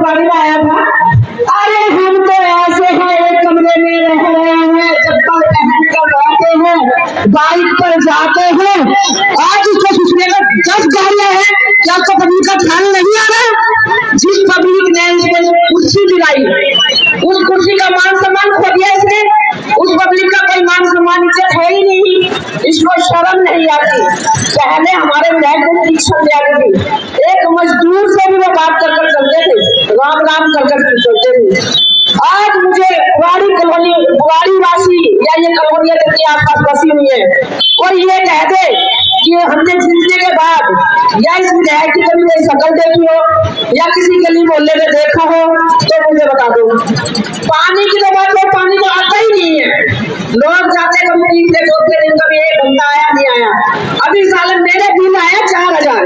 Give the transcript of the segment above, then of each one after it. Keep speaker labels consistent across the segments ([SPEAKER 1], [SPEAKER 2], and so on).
[SPEAKER 1] बुराड़ी में आया था, अरे हम तो ऐसे हैं एक कमरे में रह रहे हैं, चप्पल पहन कर रहते हैं, बाइक पर जाते हैं। आज उसको सुनने में 10 गाड़ियां हैं, क्या उसको पब्लिक का ध्यान नहीं आ रहा? जिस पब्लिक ने इसको कुर्सी दिलाई, उस कुर्सी का मान सम्मान खो दिया इसने। उस पब्लिक का कोई मान सम्मान इज्जत है ही नहीं, इसको शर्म नहीं आती। पहले हमारे विधायक को शिक्षण दिया थी, एक मजदूर से भी वो बात कर चलते थे, राम राम कर चलते थे। आज मुझे बुराड़ी कॉलोनी, बुराड़ी वासी या ये कॉलोनिया के आसपास बसी हुई है, और ये कह दे कि हमने जीतने के बाद या इस विधायक की कभी मेरी शक्ल देखी हो या किसी गली मोहल्ले में देखा हो तो मुझे बता दो। पानी की तो बात है, पानी तो आता ही नहीं है। लोग जाते कंपनी से बोलते दिन कभी एक घंटा आया नहीं आया। अभी साल मेरे बिल आया 4000,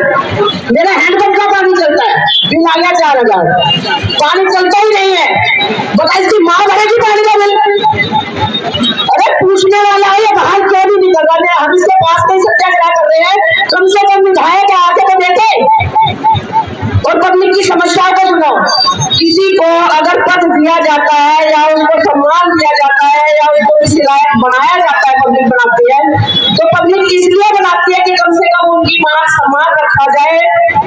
[SPEAKER 1] मेरा हैंडपंप का पानी चलता है, बिल आ गया 4000, पानी चलता ही नहीं है। बता इसकी माँ भरेगी पानी का बिल? अरे पूछने वाला है, बाहर क्यों नहीं निकल रहा है? हम इसके पास नहीं सत्याग्रह कर रहे हैं, कम से कम विधायक आके तो देखे और पब्लिक की समस्याओं को सुनो। किसी को अगर पद दिया जाता है या उसको सम्मान दिया जाता है या उसको किसी लायक बनाया जाता है, पब्लिक बनाती है, तो पब्लिक इसलिए बनाती है कि कम से कम उनकी मान सम्मान रखा जाए,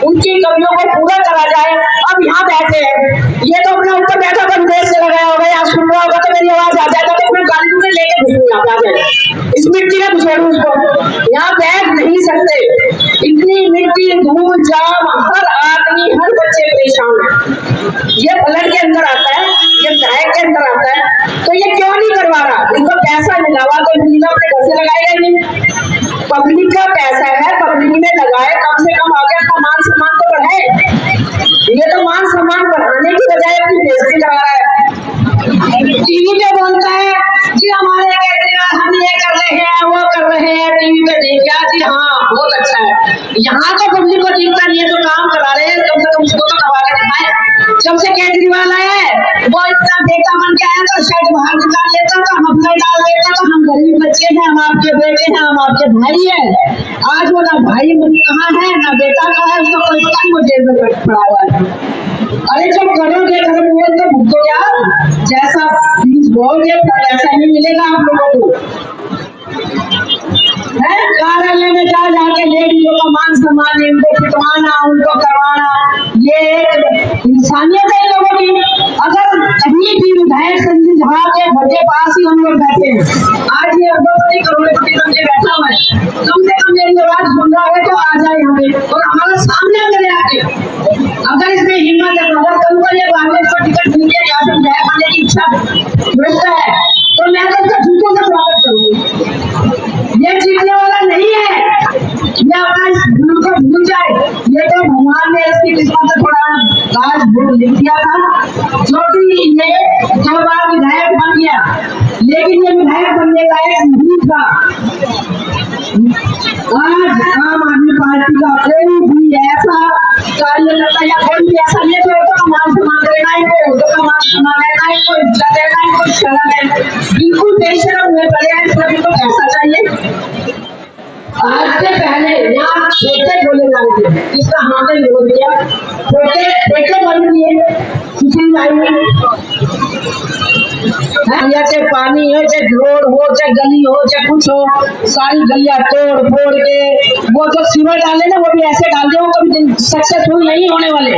[SPEAKER 1] उनकी कमियों को पूरा करा जाए। अब यहाँ बैठे हैं, ये तो अपने ऊपर बैठा कर देश से लगाया होगा या सुन रहा होगा तो मेरी आवाज आ जाएगा तो अपने गाड़ी में लेके घुसूंगा, आ जाए इस मिट्टी में घुसेड़ू उसको। यहाँ बैठ नहीं सकते, इतनी मिट्टी धूल जाम, हर आदमी हर बच्चे परेशान है। ये ब्लड के अंदर आता है, ये विधायक के अंदर आता है, तो ये क्यों नहीं करवा रहा? इनको पैसा मिला हुआ तो बिना अपने घर से लगाएगा नहीं। पब्लिक का पैसा है, पब्लिक में लगाए, कम से कम आगे अपना मान सम्मान तो बढ़ाए। ये तो मान सम्मान बढ़ाने की बजाय अपनी बेइज्जती करा रहा है। टीवी पे बोलता है कि हमारे केजरीवाल हम ये कर रहे हैं वो कर रहे हैं, टीवी पे देख क्या जी, हाँ बहुत अच्छा है। यहाँ तो पब्लिक को दिखता नहीं है तो काम करा रहे हैं, कम से कम उसको तो करवा के दिखाए। जब से केजरीवाल आया है वो इतना बेटा बन के आया तो शायद बाहर निकाल लेता था, हमला डाल देता तो हम गरीब बच्चे हैं, हम आपके बेटे हैं, हम आपके भाई हैं। आज वो ना भाई कहाँ है ना बेटा कहाँ है, उसको कोई पता नहीं, वो जेल में पड़ा हुआ है। अरे जब करोगे धर्म बोल तो भुगतो यार, जैसा बीज बोओगे वैसा ही मिलेगा आप लोगों को। कार्यालय में जा जाके लेडीजों का मान सम्मान, उनको पिटवाना, उनको करवाना, ये इंसानियत है लोगों की। अगर कहीं भी विधायक संजय झा के घर के पास ही हम लोग बैठे हैं, आज ये 2 करोड़पति समझे बैठा हुआ है, कम से कम मेरी आवाज सुन रहा है तो आ जाए हमें और हमारा सामने करे आके। अगर इसमें हिम्मत है, अगर कल को ये कांग्रेस को टिकट मिल गया या फिर विधायक बनने की इच्छा व्यक्त है तो मैं तो उसका झूठों का स्वागत करूंगी। ये जीतने वाला नहीं है, ये अपना भूल को भूल जाए। ये तो भगवान ने इसकी किस्मत से थोड़ा काज भूल लिख दिया था, जो कि ये 2 बार विधायक बन गया, लेकिन ये विधायक बनने का एक नहीं था। आज आम आदमी पार्टी का कोई भी ऐसा कार्यकर्ता या कोई भी ऐसा नहीं तो मान सम्मान देना है, तो मान सम्मान देना है, कोई इज्जत देना है, कोई शर्म है, बिल्कुल बेशर्म हुए पड़े हैं। सभी को पैसा चाहिए। आज से पहले यहाँ छोटे बोले जाते हैं, इसका हमने विरोध किया, छोटे बन दिए किसी चाहे पानी हो, चाहे रोड हो, चाहे गली हो, चाहे कुछ हो, सारी गलियां तोड़ फोड़ के वो जो सीवर डाले ना वो भी ऐसे डाल दे वो कभी सक्सेसफुल नहीं होने वाले।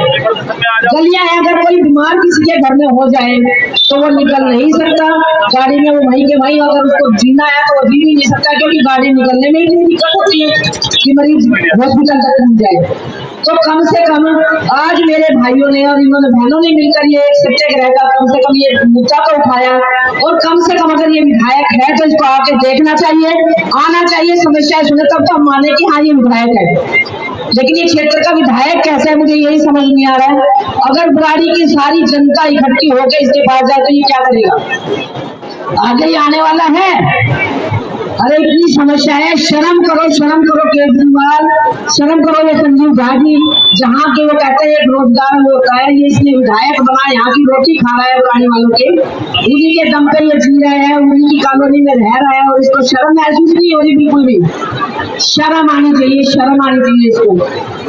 [SPEAKER 1] गलियां हैं, अगर कोई बीमार किसी के घर में हो जाए तो वो निकल नहीं सकता, गाड़ी में वो वहीं के वहीं, अगर उसको जीना है तो वो जी भी नहीं सकता क्योंकि गाड़ी निकलने में इतनी दिक्कत होती है कि मरीज हॉस्पिटल तक पहुंच जाए। तो कम से कम आज मेरे भाइयों ने और इन्होंने बहनों ने मिलकर ये एक सत्याग्रह का कम से कम ये मुद्दा तो उठाया, और कम से कम अगर ये विधायक है तो इसको आके देखना चाहिए, आना चाहिए, समस्याएं सुने, तब तो हम माने कि हाँ ये विधायक है। लेकिन ये क्षेत्र का विधायक कैसा है मुझे यही समझ नहीं आ रहा है। अगर बुराड़ी की सारी जनता इकट्ठी होकर इसके पास जाए तो ये क्या करेगा? आगे ही आने वाला है, अरे इतनी समस्या है, शर्म करो केजरीवाल, शर्म करो ये संजीव झा जी, जहाँ के वो कहते हैं एक रोजगार होता है, ये इसने विधायक बना, यहाँ की रोटी खा रहा है पुराने वालों के, उन्हीं के दम पे ये जी रहे हैं, उन्हीं की कॉलोनी में रह रहा है और इसको शर्म महसूस नहीं हो रही बिल्कुल भी। शर्म आनी चाहिए इसको।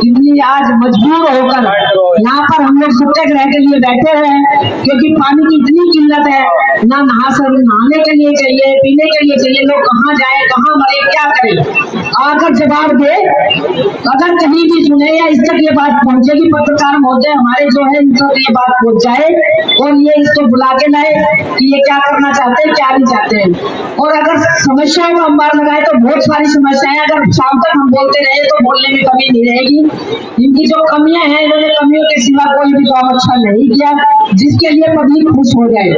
[SPEAKER 1] इतनी आज मजबूर होकर यहाँ पर हम लोग सत्याग्रह के लिए बैठे हैं, क्योंकि पानी की इतनी किल्लत है, ना नहाने के लिए चाहिए, पीने के लिए चाहिए, लोग कहाँ जाए, कहाँ मरे, क्या करें। आकर जवाब दे, अगर कहीं भी सुने या इस तक ये बात पहुंचेगी, पत्रकार महोदय हमारे जो है इन तक ये बात पहुंच जाए और ये इसको बुला के लाए कि ये क्या करना चाहते हैं, क्या नहीं चाहते हैं। और अगर समस्याओं का अंबार लगाए तो बहुत सारी समस्याएं, अगर शाम तक हम बोलते रहे तो बोलने में कमी नहीं रहेगी। इनकी जो कमियां हैं, इन्होंने कमियों के सिवा कोई भी काम अच्छा नहीं किया जिसके लिए पब्लिक खुश हो जाए।